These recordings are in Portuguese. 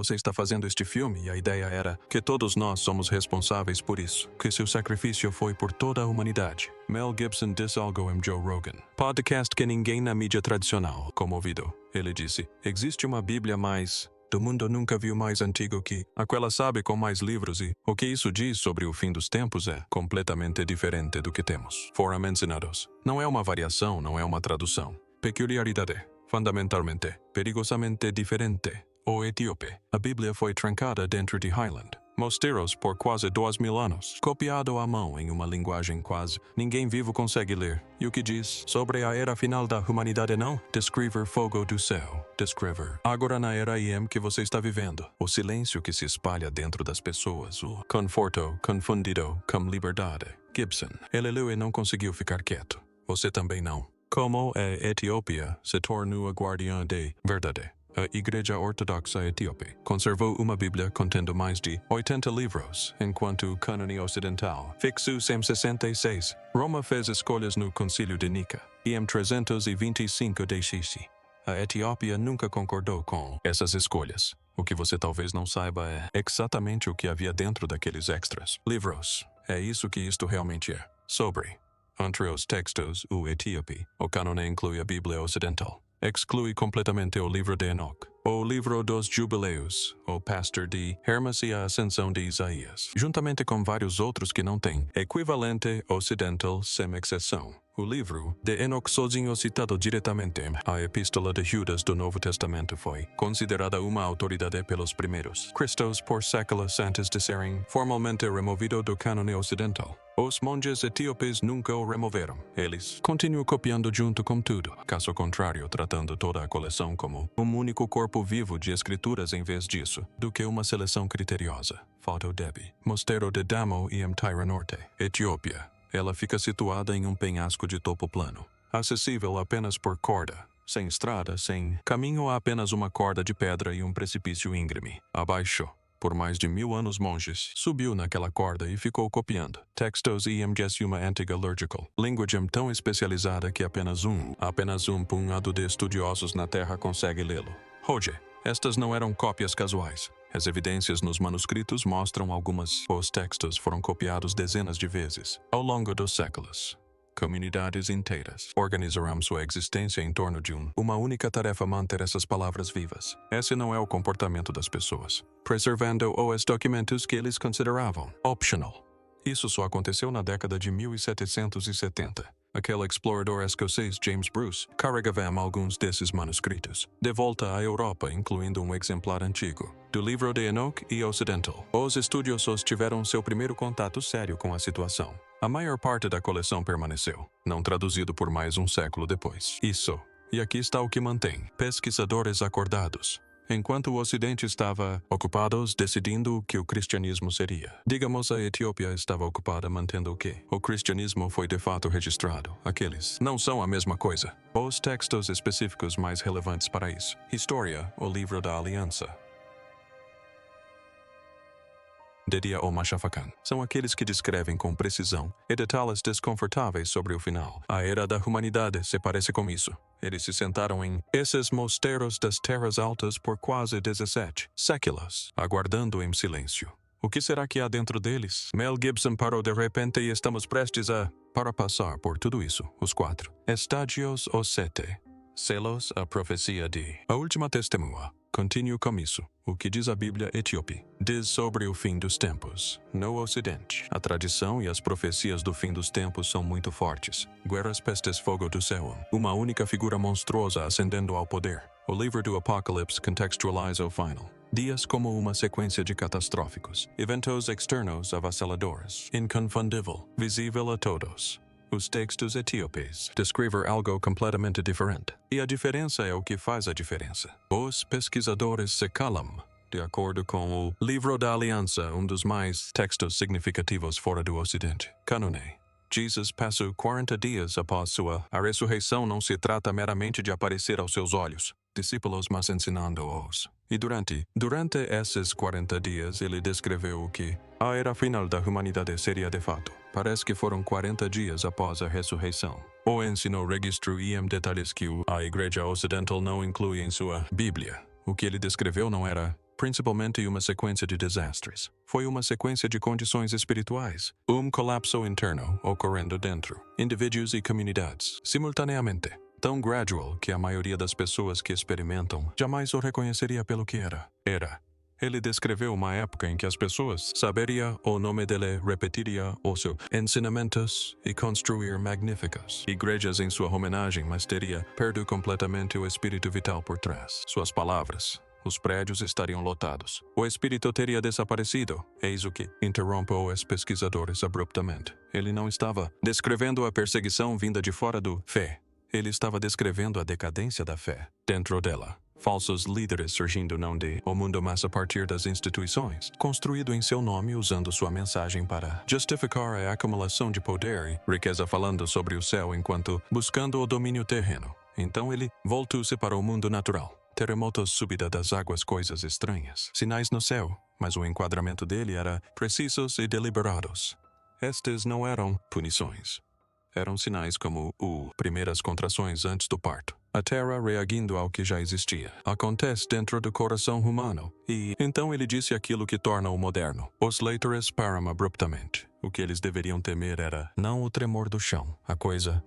Você está fazendo este filme e a ideia era que todos nós somos responsáveis por isso, que seu sacrifício foi por toda a humanidade. Mel Gibson disse algo em Joe Rogan, podcast que ninguém na mídia tradicional comovido. Ele disse, existe uma Bíblia mais... do mundo nunca viu mais antigo que aquela sabe com mais livros e o que isso diz sobre o fim dos tempos é completamente diferente do que temos. Foram mencionados. Não é uma variação, não é uma tradução. Peculiaridade, fundamentalmente, perigosamente diferente. O etíope. A Bíblia foi trancada dentro de Highland. Mosteiros por quase 2000 anos, copiado à mão em uma linguagem quase ninguém vivo consegue ler. E o que diz sobre a era final da humanidade não? Descrever fogo do céu. Descrever. Agora na era IM que você está vivendo, o silêncio que se espalha dentro das pessoas, o conforto confundido com liberdade. Gibson. Ele leu e não conseguiu ficar quieto. Você também não. Como a Etiópia se tornou a guardiã de verdade. A Igreja Ortodoxa Etíope conservou uma Bíblia contendo mais de 80 livros, enquanto o cânone ocidental fixou-se em 66. Roma fez escolhas no Concílio de Nica, em 325 d.C. A Etiópia nunca concordou com essas escolhas. O que você talvez não saiba é exatamente o que havia dentro daqueles extras. Livros. É isso que isto realmente é. Sobre. Entre os textos, o etíope, o cânone inclui a Bíblia Ocidental. Exclui completamente o livro de Enoch, o livro dos Jubileus, o Pastor de Hermas e a Ascensão de Isaías, juntamente com vários outros que não têm equivalente ocidental sem exceção. O livro de Enoch sozinho citado diretamente, a Epístola de Judas do Novo Testamento foi considerada uma autoridade pelos primeiros cristãos por séculos antes de serem formalmente removido do cânone ocidental. Os monges etíopes nunca o removeram. Eles continuam copiando junto com tudo. Caso contrário, tratando toda a coleção como um único corpo vivo de escrituras em vez disso, do que uma seleção criteriosa. Foto Debbie. Mosteiro de Damo e Mtira Norte, Etiópia. Ela fica situada em um penhasco de topo plano, acessível apenas por corda, sem estrada, sem caminho, há apenas uma corda de pedra e um precipício íngreme. Abaixo, por mais de 1000 anos monges, subiu naquela corda e ficou copiando textos e de uma antiga liturgical, linguagem tão especializada que apenas um punhado de estudiosos na Terra consegue lê-lo. Hoje, estas não eram cópias casuais. As evidências nos manuscritos mostram algumas. Os textos foram copiados dezenas de vezes, ao longo dos séculos. Comunidades inteiras organizaram sua existência em torno de uma única tarefa: manter essas palavras vivas. Esse não é o comportamento das pessoas, preservando os documentos que eles consideravam optional. Isso só aconteceu na década de 1770. Aquele explorador escocês James Bruce carregava alguns desses manuscritos de volta à Europa, incluindo um exemplar antigo do livro de Enoch e Ocidental. Os estudiosos tiveram seu primeiro contato sério com a situação. A maior parte da coleção permaneceu, não traduzido por mais um século depois. Isso, e aqui está o que mantém pesquisadores acordados. Enquanto o Ocidente estava ocupados decidindo o que o cristianismo seria. Digamos, a Etiópia estava ocupada mantendo o que o cristianismo foi de fato registrado. Aqueles não são a mesma coisa. Os textos específicos mais relevantes para isso. História, o livro da Aliança. Dedia ou Machafakan são aqueles que descrevem com precisão e detalhes desconfortáveis sobre o final. A era da humanidade se parece com isso. Eles se sentaram em esses mosteiros das terras altas por quase 17 séculos, aguardando em silêncio. O que será que há dentro deles? Mel Gibson parou de repente e estamos prestes para passar por tudo isso, os 4 estágios ou 7 selos, a profecia de a última testemunha. Continuo com isso. O que diz a Bíblia etíope? Diz sobre o fim dos tempos. No Ocidente, a tradição e as profecias do fim dos tempos são muito fortes. Guerras, pestes, fogo do céu. Uma única figura monstruosa ascendendo ao poder. O livro do Apocalipse contextualiza o final. Dias como uma sequência de catastróficos. Eventos externos avassaladores. Inconfundível. Visível a todos. Os textos etíopes descrevem algo completamente diferente. E a diferença é o que faz a diferença. Os pesquisadores se calam. De acordo com o Livro da Aliança, um dos mais textos significativos fora do Ocidente. Cânone. Jesus passou 40 dias após a ressurreição. Não se trata meramente de aparecer aos seus olhos, discípulos, mas ensinando-os. E durante esses 40 dias, ele descreveu o que a era final da humanidade seria de fato. Parece que foram 40 dias após a ressurreição. O ensino registrou detalhes que a Igreja Ocidental não inclui em sua Bíblia. O que ele descreveu não era principalmente uma sequência de desastres. Foi uma sequência de condições espirituais. Colapso interno ocorrendo dentro, indivíduos e comunidades, simultaneamente. Tão gradual que a maioria das pessoas que experimentam jamais o reconheceria pelo que era. Ele descreveu uma época em que as pessoas saberia o nome dele, repetiria os seus ensinamentos e construir magníficas igrejas em sua homenagem, mas teria perdido completamente o espírito vital por trás. Suas palavras. Os prédios estariam lotados. O espírito teria desaparecido. Eis o que interrompeu os pesquisadores abruptamente. Ele não estava descrevendo a perseguição vinda de fora do fé. Ele estava descrevendo a decadência da fé dentro dela. Falsos líderes surgindo não de o mundo, mas a partir das instituições, construído em seu nome usando sua mensagem para justificar a acumulação de poder e riqueza, falando sobre o céu enquanto buscando o domínio terreno. Então ele voltou-se para o mundo natural. Terremotos, subida das águas, coisas estranhas, sinais no céu, mas o enquadramento dele era precisos e deliberados. Estes não eram punições. Eram sinais como primeiras contrações antes do parto. A terra reagindo ao que já existia. Acontece dentro do coração humano. E então ele disse aquilo que torna o moderno. Os leitores param abruptamente. O que eles deveriam temer era não o tremor do chão.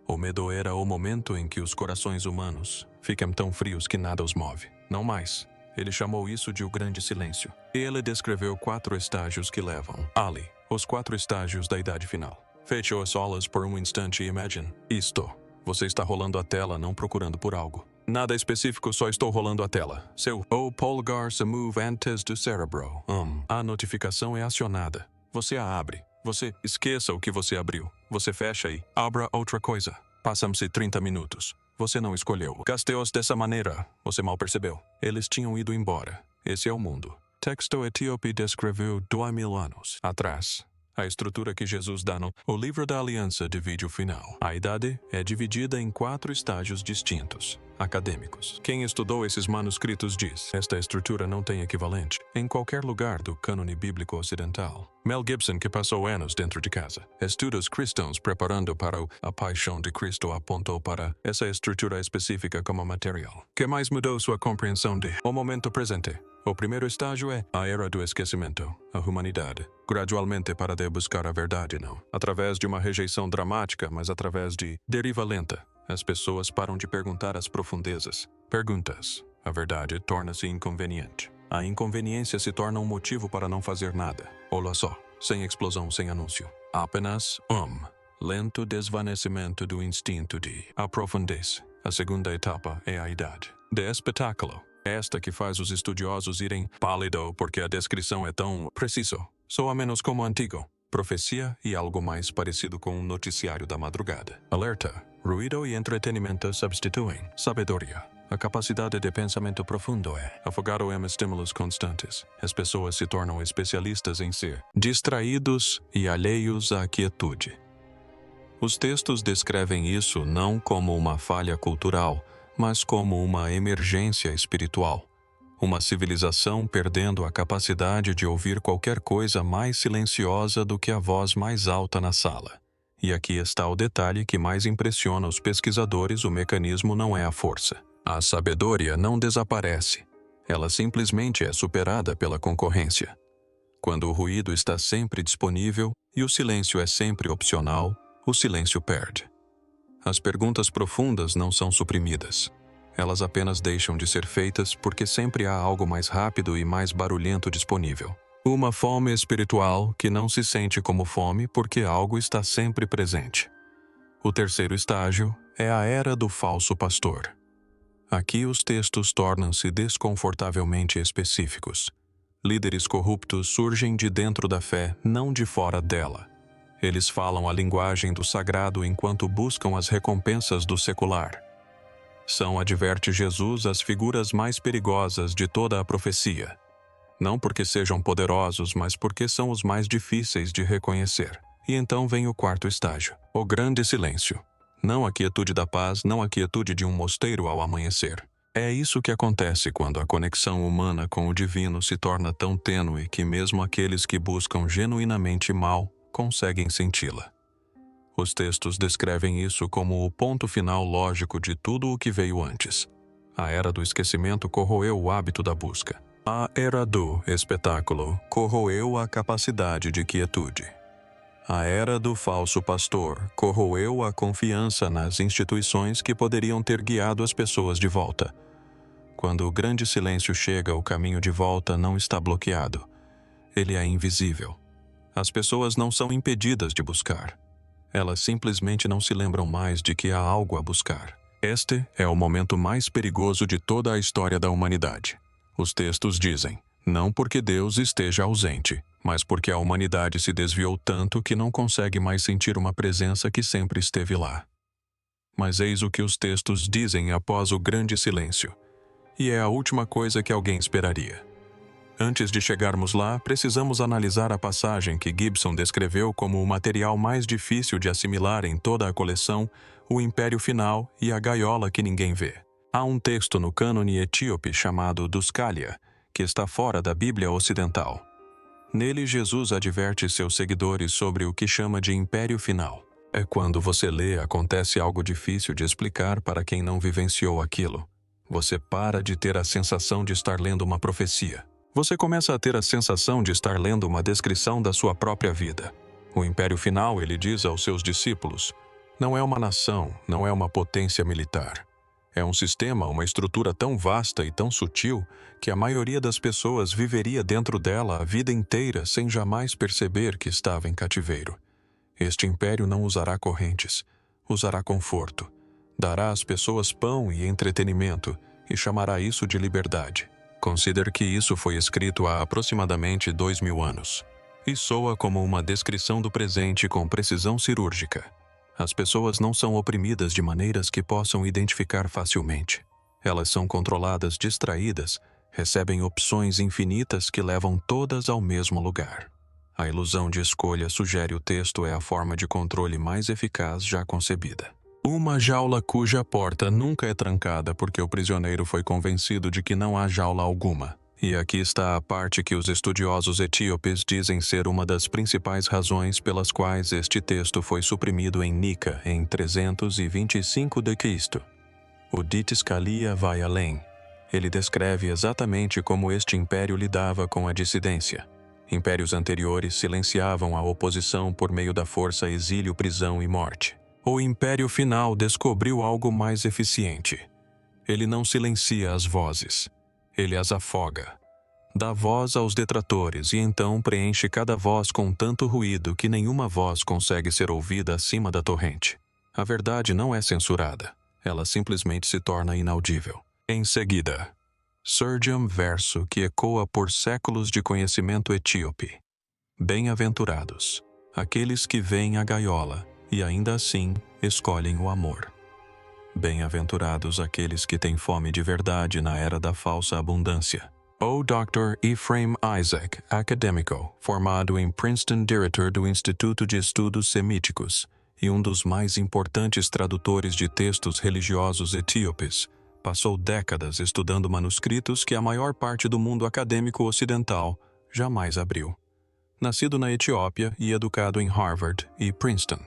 O medo era o momento em que os corações humanos ficam tão frios que nada os move. Não mais. Ele chamou isso de o grande silêncio. E ele descreveu 4 estágios que levam ali. Os 4 estágios da idade final. Feche os olhos por um instante e imagine isto. Você está rolando a tela não procurando por algo. Nada específico, só estou rolando a tela. Seu polegar se move antes do cérebro. A notificação é acionada. Você a abre. Você esqueça o que você abriu. Você fecha e abra outra coisa. Passam-se 30 minutos. Você não escolheu. Gastei-os dessa maneira. Você mal percebeu. Eles tinham ido embora. Esse é o mundo. Texto etíope descreveu 2000 anos atrás. A estrutura que Jesus dá no Livro da Aliança divide o final. A idade é dividida em 4 estágios distintos, acadêmicos. Quem estudou esses manuscritos diz: esta estrutura não tem equivalente em qualquer lugar do cânone bíblico ocidental. Mel Gibson, que passou anos dentro de casa, estudos cristãos preparando para a paixão de Cristo, apontou para essa estrutura específica como material. Que mais mudou sua compreensão de o momento presente? O primeiro estágio é a era do esquecimento, a humanidade, gradualmente para de buscar a verdade, não através de uma rejeição dramática, mas através de deriva lenta. As pessoas param de perguntar as profundezas. Perguntas. A verdade torna-se inconveniente. A inconveniência se torna um motivo para não fazer nada. Olha só, sem explosão, sem anúncio. Apenas lento desvanecimento do instinto de aprofundez. A segunda etapa é a idade de espetáculo. Esta que faz os estudiosos irem pálido porque a descrição é tão preciso. Soa menos como antigo. Profecia e algo mais parecido com um noticiário da madrugada. Alerta. Ruído e entretenimento substituem sabedoria. A capacidade de pensamento profundo é afogado em estímulos constantes. As pessoas se tornam especialistas em ser distraídos e alheios à quietude. Os textos descrevem isso não como uma falha cultural, mas como uma emergência espiritual. Uma civilização perdendo a capacidade de ouvir qualquer coisa mais silenciosa do que a voz mais alta na sala. E aqui está o detalhe que mais impressiona os pesquisadores: o mecanismo não é a força. A sabedoria não desaparece. Ela simplesmente é superada pela concorrência. Quando o ruído está sempre disponível e o silêncio é sempre opcional, o silêncio perde. As perguntas profundas não são suprimidas. Elas apenas deixam de ser feitas porque sempre há algo mais rápido e mais barulhento disponível. Uma fome espiritual que não se sente como fome porque algo está sempre presente. O terceiro estágio é a era do falso pastor. Aqui os textos tornam-se desconfortavelmente específicos. Líderes corruptos surgem de dentro da fé, não de fora dela. Eles falam a linguagem do sagrado enquanto buscam as recompensas do secular. São, adverte Jesus, as figuras mais perigosas de toda a profecia. Não porque sejam poderosos, mas porque são os mais difíceis de reconhecer. E então vem o quarto estágio, o grande silêncio. Não a quietude da paz, não a quietude de um mosteiro ao amanhecer. É isso que acontece quando a conexão humana com o divino se torna tão tênue que mesmo aqueles que buscam genuinamente mal conseguem senti-la. Os textos descrevem isso como o ponto final lógico de tudo o que veio antes. A era do esquecimento corroeu o hábito da busca. A era do espetáculo corroeu a capacidade de quietude. A era do falso pastor corroeu a confiança nas instituições que poderiam ter guiado as pessoas de volta. Quando o grande silêncio chega, o caminho de volta não está bloqueado. Ele é invisível. As pessoas não são impedidas de buscar. Elas simplesmente não se lembram mais de que há algo a buscar. Este é o momento mais perigoso de toda a história da humanidade. Os textos dizem, não porque Deus esteja ausente, mas porque a humanidade se desviou tanto que não consegue mais sentir uma presença que sempre esteve lá. Mas eis o que os textos dizem após o grande silêncio. E é a última coisa que alguém esperaria. Antes de chegarmos lá, precisamos analisar a passagem que Gibson descreveu como o material mais difícil de assimilar em toda a coleção, o Império Final e a Gaiola que Ninguém Vê. Há um texto no cânone etíope chamado Duscalia, que está fora da Bíblia Ocidental. Nele, Jesus adverte seus seguidores sobre o que chama de Império Final. É quando você lê, acontece algo difícil de explicar para quem não vivenciou aquilo. Você para de ter a sensação de estar lendo uma profecia. Você começa a ter a sensação de estar lendo uma descrição da sua própria vida. O Império Final, ele diz aos seus discípulos, não é uma nação, não é uma potência militar. É um sistema, uma estrutura tão vasta e tão sutil que a maioria das pessoas viveria dentro dela a vida inteira sem jamais perceber que estava em cativeiro. Este império não usará correntes, usará conforto. Dará às pessoas pão e entretenimento e chamará isso de liberdade. Considere que isso foi escrito há aproximadamente 2000 anos. E soa como uma descrição do presente com precisão cirúrgica. As pessoas não são oprimidas de maneiras que possam identificar facilmente. Elas são controladas, distraídas, recebem opções infinitas que levam todas ao mesmo lugar. A ilusão de escolha, sugere o texto, é a forma de controle mais eficaz já concebida. Uma jaula cuja porta nunca é trancada porque o prisioneiro foi convencido de que não há jaula alguma. E aqui está a parte que os estudiosos etíopes dizem ser uma das principais razões pelas quais este texto foi suprimido em Nica em 325 d.C. O Didascalia vai além. Ele descreve exatamente como este império lidava com a dissidência. Impérios anteriores silenciavam a oposição por meio da força, exílio, prisão e morte. O Império Final descobriu algo mais eficiente. Ele não silencia as vozes. Ele as afoga. Dá voz aos detratores e então preenche cada voz com tanto ruído que nenhuma voz consegue ser ouvida acima da torrente. A verdade não é censurada. Ela simplesmente se torna inaudível. Em seguida, surge um verso que ecoa por séculos de conhecimento etíope. Bem-aventurados, aqueles que veem a gaiola e ainda assim escolhem o amor. Bem-aventurados aqueles que têm fome de verdade na era da falsa abundância. O Dr. Ephraim Isaac, acadêmico, formado em Princeton, diretor do Instituto de Estudos Semíticos e um dos mais importantes tradutores de textos religiosos etíopes, passou décadas estudando manuscritos que a maior parte do mundo acadêmico ocidental jamais abriu. Nascido na Etiópia e educado em Harvard e Princeton,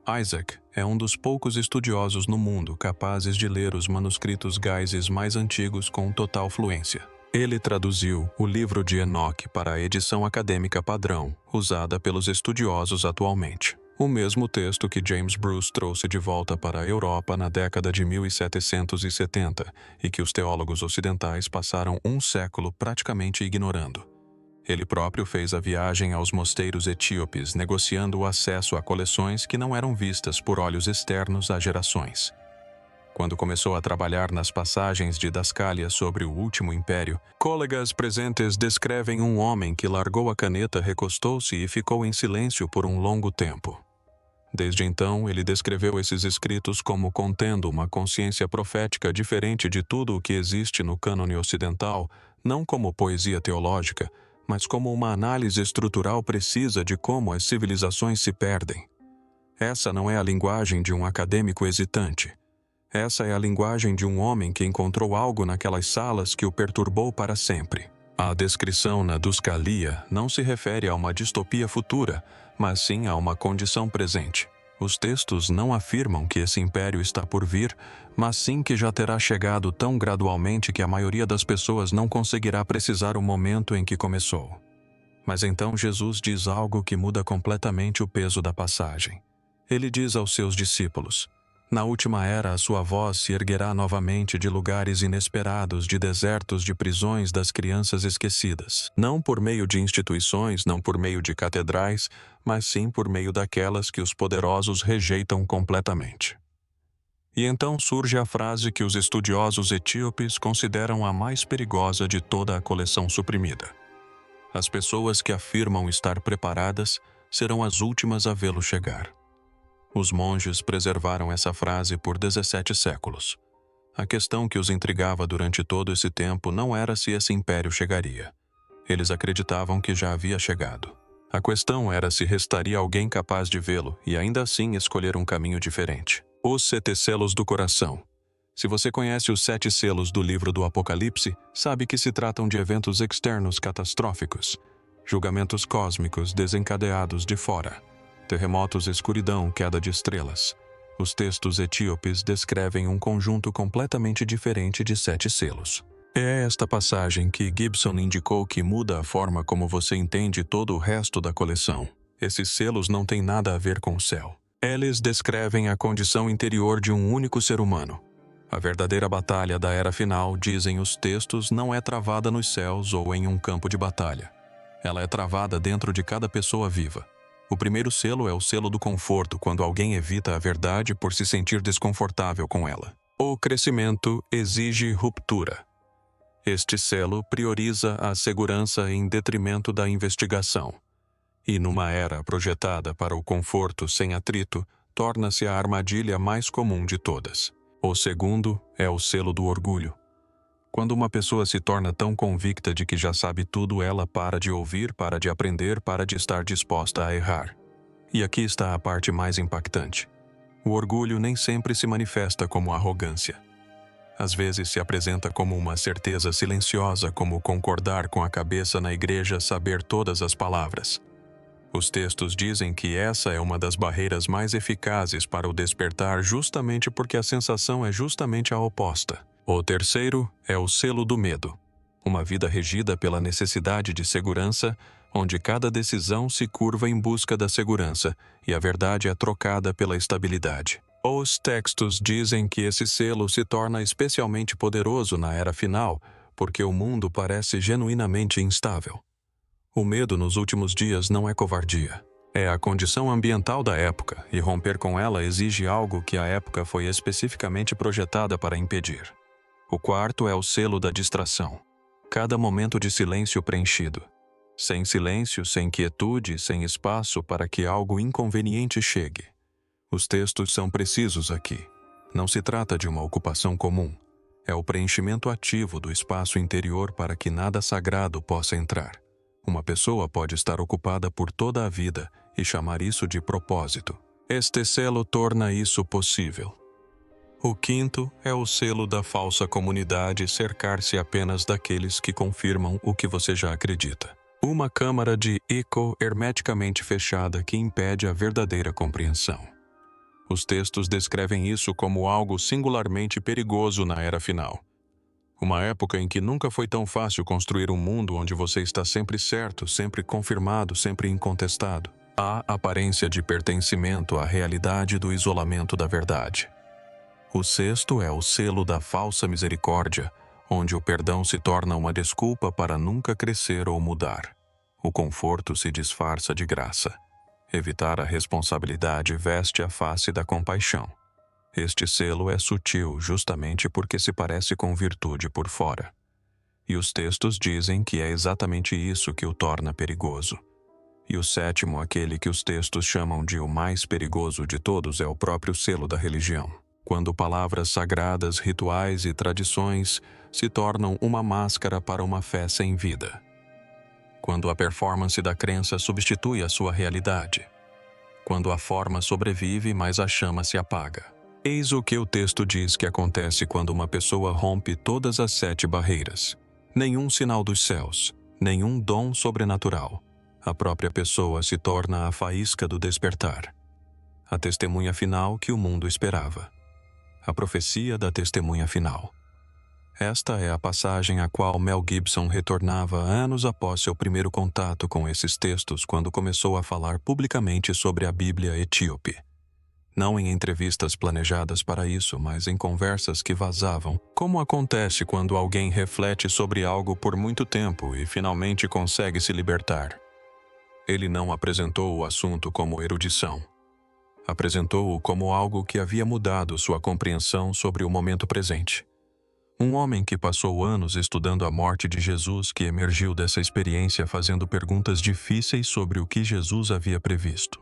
Isaac é um dos poucos estudiosos no mundo capazes de ler os manuscritos Ge'ez mais antigos com total fluência. Ele traduziu o livro de Enoque para a edição acadêmica padrão, usada pelos estudiosos atualmente. O mesmo texto que James Bruce trouxe de volta para a Europa na década de 1770 e que os teólogos ocidentais passaram um século praticamente ignorando. Ele próprio fez a viagem aos mosteiros etíopes, negociando o acesso a coleções que não eram vistas por olhos externos há gerações. Quando começou a trabalhar nas passagens de Didascalia sobre o último império, colegas presentes descrevem um homem que largou a caneta, recostou-se e ficou em silêncio por um longo tempo. Desde então, ele descreveu esses escritos como contendo uma consciência profética diferente de tudo o que existe no cânone ocidental, não como poesia teológica, mas como uma análise estrutural precisa de como as civilizações se perdem. Essa não é a linguagem de um acadêmico hesitante. Essa é a linguagem de um homem que encontrou algo naquelas salas que o perturbou para sempre. A descrição na Duscalia não se refere a uma distopia futura, mas sim a uma condição presente. Os textos não afirmam que esse império está por vir, mas sim que já terá chegado tão gradualmente que a maioria das pessoas não conseguirá precisar o momento em que começou. Mas então Jesus diz algo que muda completamente o peso da passagem. Ele diz aos seus discípulos: na última era a sua voz se erguerá novamente de lugares inesperados, de desertos, de prisões das crianças esquecidas. Não por meio de instituições, não por meio de catedrais, mas sim por meio daquelas que os poderosos rejeitam completamente. E então surge a frase que os estudiosos etíopes consideram a mais perigosa de toda a coleção suprimida. As pessoas que afirmam estar preparadas serão as últimas a vê-lo chegar. Os monges preservaram essa frase por 17 séculos. A questão que os intrigava durante todo esse tempo não era se esse império chegaria. Eles acreditavam que já havia chegado. A questão era se restaria alguém capaz de vê-lo e ainda assim escolher um caminho diferente. Os 7 selos do coração. Se você conhece os 7 selos do livro do Apocalipse, sabe que se tratam de eventos externos catastróficos, julgamentos cósmicos desencadeados de fora, terremotos, escuridão, queda de estrelas. Os textos etíopes descrevem um conjunto completamente diferente de 7 selos. É esta passagem que Gibson indicou que muda a forma como você entende todo o resto da coleção. Esses selos não têm nada a ver com o céu. Eles descrevem a condição interior de um único ser humano. A verdadeira batalha da era final, dizem os textos, não é travada nos céus ou em um campo de batalha. Ela é travada dentro de cada pessoa viva. O primeiro selo é o selo do conforto, quando alguém evita a verdade por se sentir desconfortável com ela. O crescimento exige ruptura. Este selo prioriza a segurança em detrimento da investigação. E numa era projetada para o conforto sem atrito, torna-se a armadilha mais comum de todas. O segundo é o selo do orgulho. Quando uma pessoa se torna tão convicta de que já sabe tudo, ela para de ouvir, para de aprender, para de estar disposta a errar. E aqui está a parte mais impactante. O orgulho nem sempre se manifesta como arrogância. Às vezes se apresenta como uma certeza silenciosa, como concordar com a cabeça na igreja, saber todas as palavras. Os textos dizem que essa é uma das barreiras mais eficazes para o despertar, justamente porque a sensação é justamente a oposta. O terceiro é o selo do medo. Uma vida regida pela necessidade de segurança, onde cada decisão se curva em busca da segurança e a verdade é trocada pela estabilidade. Os textos dizem que esse selo se torna especialmente poderoso na era final, porque o mundo parece genuinamente instável. O medo nos últimos dias não é covardia. É a condição ambiental da época, e romper com ela exige algo que a época foi especificamente projetada para impedir. O quarto é o selo da distração. Cada momento de silêncio preenchido. Sem silêncio, sem quietude, sem espaço para que algo inconveniente chegue. Os textos são precisos aqui. Não se trata de uma ocupação comum. É o preenchimento ativo do espaço interior para que nada sagrado possa entrar. Uma pessoa pode estar ocupada por toda a vida e chamar isso de propósito. Este selo torna isso possível. O quinto é o selo da falsa comunidade, cercar-se apenas daqueles que confirmam o que você já acredita. Uma câmara de eco hermeticamente fechada que impede a verdadeira compreensão. Os textos descrevem isso como algo singularmente perigoso na era final. Uma época em que nunca foi tão fácil construir um mundo onde você está sempre certo, sempre confirmado, sempre incontestado. Há aparência de pertencimento à realidade do isolamento da verdade. O sexto é o selo da falsa misericórdia, onde o perdão se torna uma desculpa para nunca crescer ou mudar. O conforto se disfarça de graça. Evitar a responsabilidade veste a face da compaixão. Este selo é sutil justamente porque se parece com virtude por fora. E os textos dizem que é exatamente isso que o torna perigoso. E o sétimo, aquele que os textos chamam de o mais perigoso de todos, é o próprio selo da religião. Quando palavras sagradas, rituais e tradições se tornam uma máscara para uma fé sem vida. Quando a performance da crença substitui a sua realidade. Quando a forma sobrevive, mas a chama se apaga. Eis o que o texto diz que acontece quando uma pessoa rompe todas as 7 barreiras. Nenhum sinal dos céus, nenhum dom sobrenatural. A própria pessoa se torna a faísca do despertar. a testemunha final que o mundo esperava. A profecia da testemunha final. Esta é a passagem à qual Mel Gibson retornava anos após seu primeiro contato com esses textos, quando começou a falar publicamente sobre a Bíblia etíope. Não em entrevistas planejadas para isso, mas em conversas que vazavam, como acontece quando alguém reflete sobre algo por muito tempo e finalmente consegue se libertar. Ele não apresentou o assunto como erudição. Apresentou-o como algo que havia mudado sua compreensão sobre o momento presente. Um homem que passou anos estudando a morte de Jesus, que emergiu dessa experiência fazendo perguntas difíceis sobre o que Jesus havia previsto.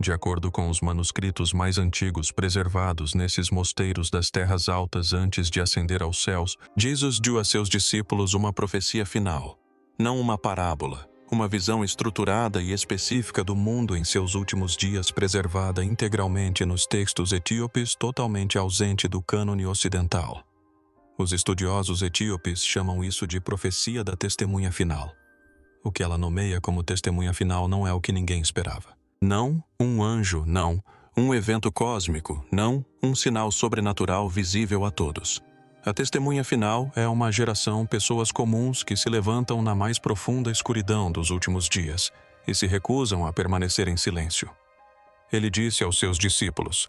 De acordo com os manuscritos mais antigos preservados nesses mosteiros das terras altas antes de ascender aos céus, Jesus deu a seus discípulos uma profecia final, não uma parábola, uma visão estruturada e específica do mundo em seus últimos dias, preservada integralmente nos textos etíopes, totalmente ausente do cânone ocidental. Os estudiosos etíopes chamam isso de profecia da testemunha final. O que ela nomeia como testemunha final não é o que ninguém esperava. Não um anjo, não um evento cósmico, não um sinal sobrenatural visível a todos. A testemunha final é uma geração, pessoas comuns que se levantam na mais profunda escuridão dos últimos dias e se recusam a permanecer em silêncio. Ele disse aos seus discípulos: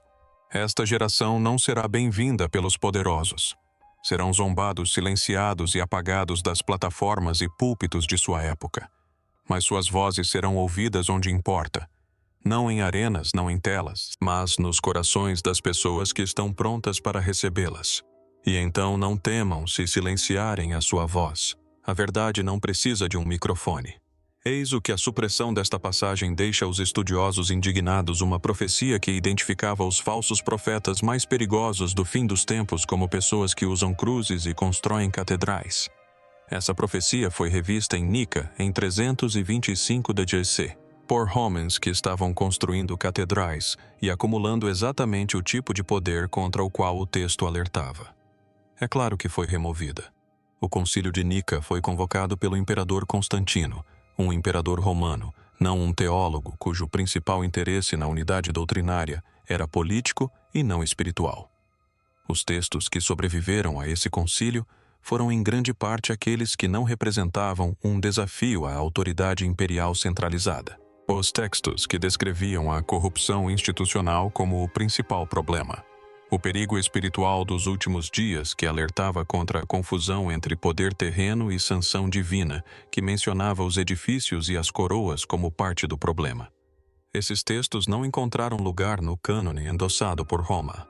"Esta geração não será bem-vinda pelos poderosos. Serão zombados, silenciados e apagados das plataformas e púlpitos de sua época. Mas suas vozes serão ouvidas onde importa. Não em arenas, não em telas, mas nos corações das pessoas que estão prontas para recebê-las. E então não temam se silenciarem a sua voz. A verdade não precisa de um microfone." Eis o que a supressão desta passagem deixa os estudiosos indignados, uma profecia que identificava os falsos profetas mais perigosos do fim dos tempos como pessoas que usam cruzes e constroem catedrais. Essa profecia foi revista em Nica em 325 d.C. por homens que estavam construindo catedrais e acumulando exatamente o tipo de poder contra o qual o texto alertava. É claro que foi removida. O concílio de Nica foi convocado pelo imperador Constantino, um imperador romano, não um teólogo cujo principal interesse na unidade doutrinária era político e não espiritual. Os textos que sobreviveram a esse concílio foram em grande parte aqueles que não representavam um desafio à autoridade imperial centralizada. Os textos que descreviam a corrupção institucional como o principal problema. O perigo espiritual dos últimos dias, que alertava contra a confusão entre poder terreno e sanção divina, que mencionava os edifícios e as coroas como parte do problema. Esses textos não encontraram lugar no cânone endossado por Roma.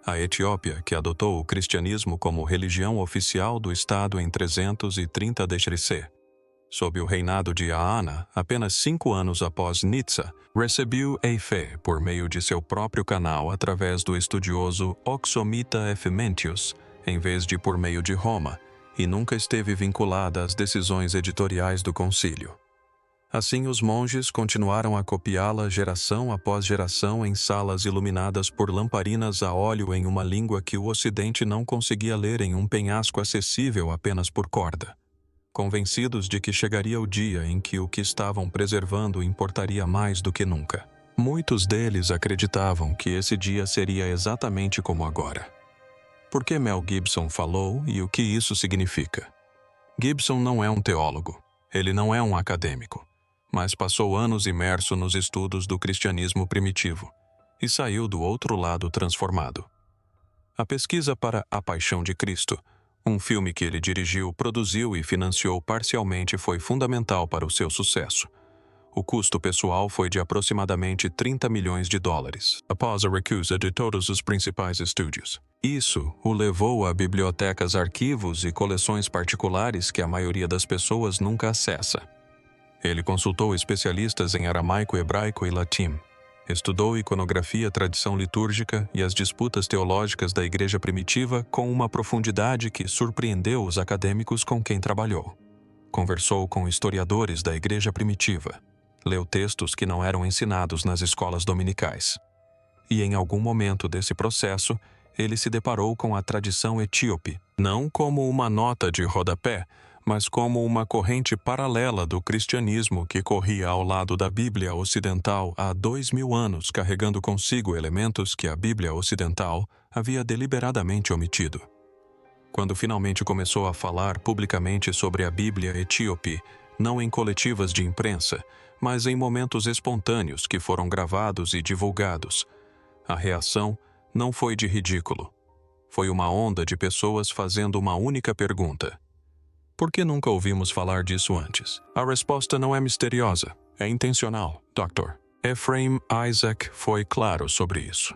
A Etiópia, que adotou o cristianismo como religião oficial do Estado em 330 d.C., sob o reinado de Aana, apenas 5 anos após Nitsa, recebeu a fé por meio de seu próprio canal através do estudioso Oxomita Epimentius, em vez de por meio de Roma, e nunca esteve vinculada às decisões editoriais do concílio. Assim, os monges continuaram a copiá-la geração após geração em salas iluminadas por lamparinas a óleo em uma língua que o Ocidente não conseguia ler em um penhasco acessível apenas por corda. Convencidos de que chegaria o dia em que o que estavam preservando importaria mais do que nunca. Muitos deles acreditavam que esse dia seria exatamente como agora. Por que Mel Gibson falou e o que isso significa? Gibson não é um teólogo, ele não é um acadêmico, mas passou anos imerso nos estudos do cristianismo primitivo e saiu do outro lado transformado. A pesquisa para A Paixão de Cristo, um filme que ele dirigiu, produziu e financiou parcialmente, foi fundamental para o seu sucesso. O custo pessoal foi de aproximadamente $30 milhões, após a recusa de todos os principais estúdios. Isso o levou a bibliotecas, arquivos e coleções particulares que a maioria das pessoas nunca acessa. Ele consultou especialistas em aramaico, hebraico e latim. Estudou iconografia, tradição litúrgica e as disputas teológicas da Igreja primitiva com uma profundidade que surpreendeu os acadêmicos com quem trabalhou. Conversou com historiadores da Igreja primitiva. Leu textos que não eram ensinados nas escolas dominicais. E em algum momento desse processo, ele se deparou com a tradição etíope, não como uma nota de rodapé, mas como uma corrente paralela do cristianismo que corria ao lado da Bíblia Ocidental há 2000 anos, carregando consigo elementos que a Bíblia Ocidental havia deliberadamente omitido. Quando finalmente começou a falar publicamente sobre a Bíblia etíope, não em coletivas de imprensa, mas em momentos espontâneos que foram gravados e divulgados, a reação não foi de ridículo. Foi uma onda de pessoas fazendo uma única pergunta: por que nunca ouvimos falar disso antes? A resposta não é misteriosa, é intencional, Dr. Ephraim Isaac foi claro sobre isso.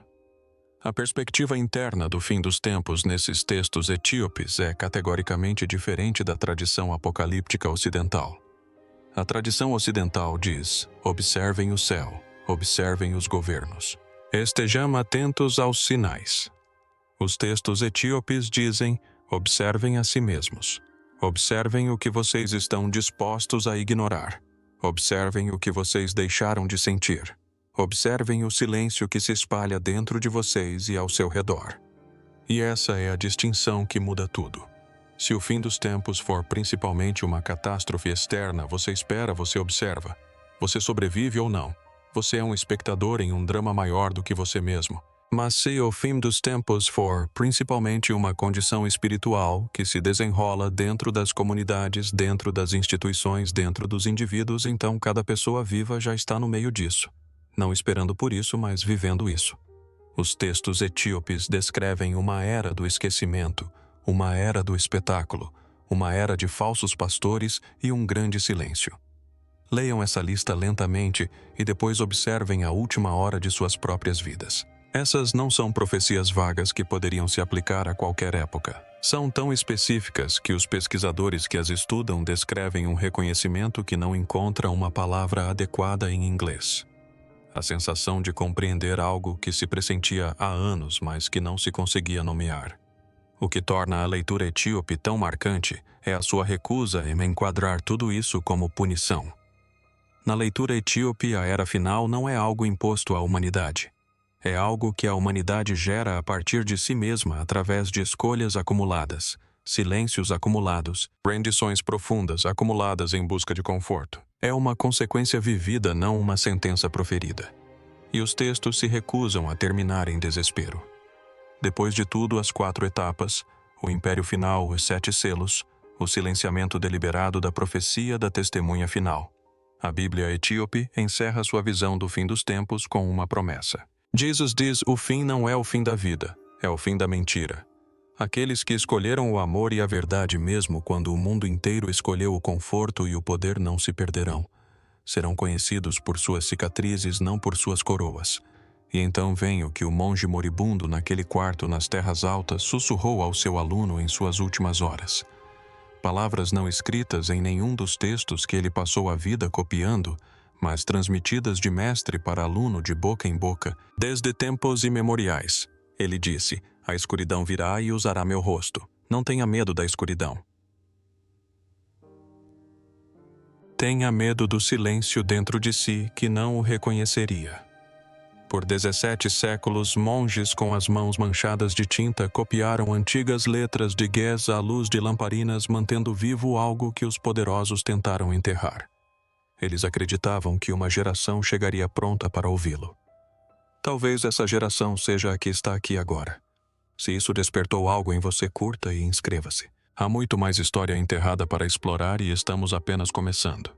A perspectiva interna do fim dos tempos nesses textos etíopes é categoricamente diferente da tradição apocalíptica ocidental. A tradição ocidental diz: observem o céu, observem os governos. Estejam atentos aos sinais. Os textos etíopes dizem: observem a si mesmos. Observem o que vocês estão dispostos a ignorar. Observem o que vocês deixaram de sentir. Observem o silêncio que se espalha dentro de vocês e ao seu redor. E essa é a distinção que muda tudo. Se o fim dos tempos for principalmente uma catástrofe externa, você espera, você observa. Você sobrevive ou não. Você é um espectador em um drama maior do que você mesmo. Mas se o fim dos tempos for principalmente uma condição espiritual que se desenrola dentro das comunidades, dentro das instituições, dentro dos indivíduos, então cada pessoa viva já está no meio disso. Não esperando por isso, mas vivendo isso. Os textos etíopes descrevem uma era do esquecimento, uma era do espetáculo, uma era de falsos pastores e um grande silêncio. Leiam essa lista lentamente e depois observem a última hora de suas próprias vidas. Essas não são profecias vagas que poderiam se aplicar a qualquer época. São tão específicas que os pesquisadores que as estudam descrevem um reconhecimento que não encontra uma palavra adequada em inglês. A sensação de compreender algo que se pressentia há anos, mas que não se conseguia nomear. O que torna a leitura etíope tão marcante é a sua recusa em enquadrar tudo isso como punição. Na leitura etíope, a era final não é algo imposto à humanidade. É algo que a humanidade gera a partir de si mesma através de escolhas acumuladas, silêncios acumulados, rendições profundas acumuladas em busca de conforto. É uma consequência vivida, não uma sentença proferida. E os textos se recusam a terminar em desespero. Depois de tudo, as 4 etapas, o império final, os 7 selos, o silenciamento deliberado da profecia da testemunha final. A Bíblia etíope encerra sua visão do fim dos tempos com uma promessa. Jesus diz: o fim não é o fim da vida, é o fim da mentira. Aqueles que escolheram o amor e a verdade mesmo quando o mundo inteiro escolheu o conforto e o poder não se perderão. Serão conhecidos por suas cicatrizes, não por suas coroas. E então vem o que o monge moribundo naquele quarto nas terras altas sussurrou ao seu aluno em suas últimas horas. Palavras não escritas em nenhum dos textos que ele passou a vida copiando, mas transmitidas de mestre para aluno de boca em boca, desde tempos imemoriais. Ele disse: a escuridão virá e usará meu rosto. Não tenha medo da escuridão. Tenha medo do silêncio dentro de si que não o reconheceria. Por 17 séculos, monges com as mãos manchadas de tinta copiaram antigas letras de Ge'ez à luz de lamparinas, mantendo vivo algo que os poderosos tentaram enterrar. Eles acreditavam que uma geração chegaria pronta para ouvi-lo. Talvez essa geração seja a que está aqui agora. Se isso despertou algo em você, curta e inscreva-se. Há muito mais história enterrada para explorar e estamos apenas começando.